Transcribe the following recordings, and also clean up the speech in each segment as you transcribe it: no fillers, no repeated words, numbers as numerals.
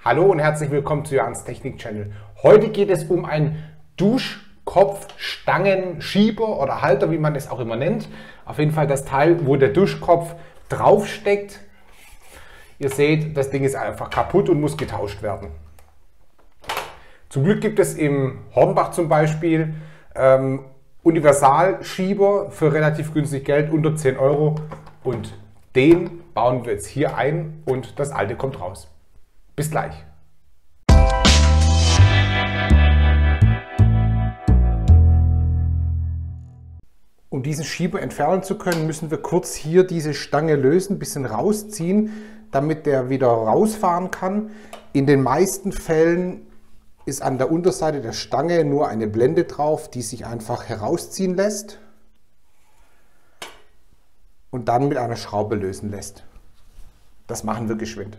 Hallo und herzlich willkommen zu Jans Technik Channel. Heute geht es um einen Duschkopf-Stangenschieber oder Halter, wie man es auch immer nennt. Auf jeden Fall das Teil, wo der Duschkopf draufsteckt. Ihr seht, das Ding ist einfach kaputt und muss getauscht werden. Zum Glück gibt es im Hornbach zum Beispiel Universalschieber für relativ günstig Geld, unter 10 Euro. Und den bauen wir jetzt hier ein und das alte kommt raus. Bis gleich. Um diesen Schieber entfernen zu können, müssen wir kurz hier diese Stange lösen, ein bisschen rausziehen, damit der wieder rausfahren kann. In den meisten Fällen ist an der Unterseite der Stange nur eine Blende drauf, die sich einfach herausziehen lässt und dann mit einer Schraube lösen lässt. Das machen wir geschwind.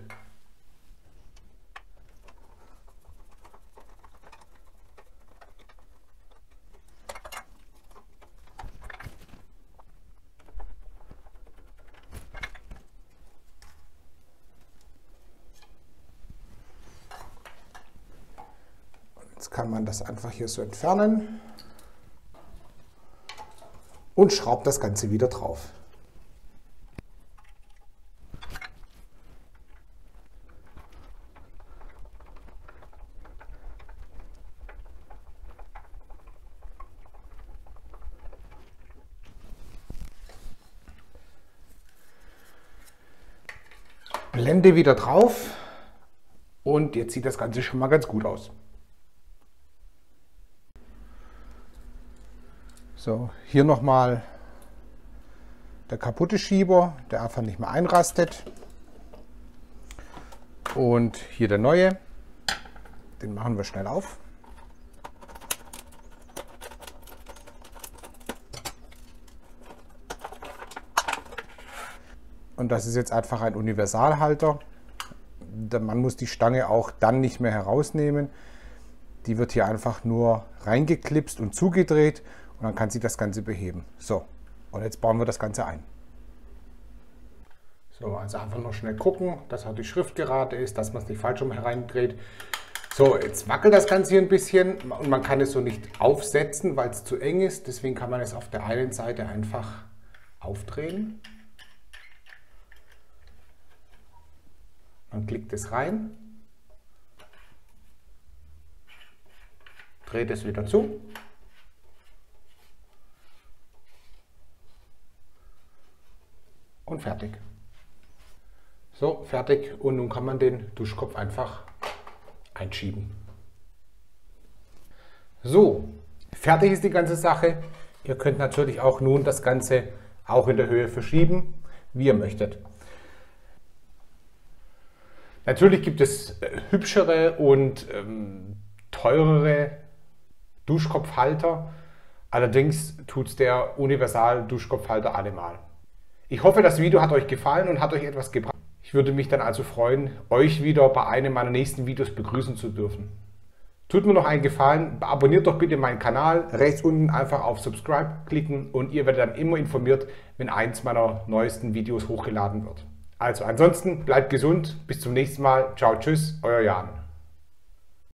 Jetzt kann man das einfach hier so entfernen und schraubt das Ganze wieder drauf. Blende wieder drauf und jetzt sieht das Ganze schon mal ganz gut aus. So, hier nochmal der kaputte Schieber, der einfach nicht mehr einrastet. Und hier der neue, den machen wir schnell auf. Und das ist jetzt einfach ein Universalhalter. Man muss die Stange auch dann nicht mehr herausnehmen. Die wird hier einfach nur reingeklipst und zugedreht. Und dann kann sie das Ganze beheben. So, und jetzt bauen wir das Ganze ein. So, also einfach noch schnell gucken, dass auch die Schrift gerade ist, dass man es nicht falsch rum hereindreht. So, jetzt wackelt das Ganze hier ein bisschen und man kann es so nicht aufsetzen, weil es zu eng ist. Deswegen kann man es auf der einen Seite einfach aufdrehen. Man klickt es rein, dreht es wieder zu. Und fertig. So, fertig. Und nun kann man den Duschkopf einfach einschieben. So, fertig ist die ganze Sache. Ihr könnt natürlich auch nun das Ganze auch in der Höhe verschieben, wie ihr möchtet. Natürlich gibt es hübschere und teurere Duschkopfhalter. Allerdings tut es der Universal-Duschkopfhalter allemal. Ich hoffe, das Video hat euch gefallen und hat euch etwas gebracht. Ich würde mich dann also freuen, euch wieder bei einem meiner nächsten Videos begrüßen zu dürfen. Tut mir noch einen Gefallen, abonniert doch bitte meinen Kanal, rechts unten einfach auf Subscribe klicken und ihr werdet dann immer informiert, wenn eins meiner neuesten Videos hochgeladen wird. Also ansonsten bleibt gesund, bis zum nächsten Mal, ciao, tschüss, euer Jan.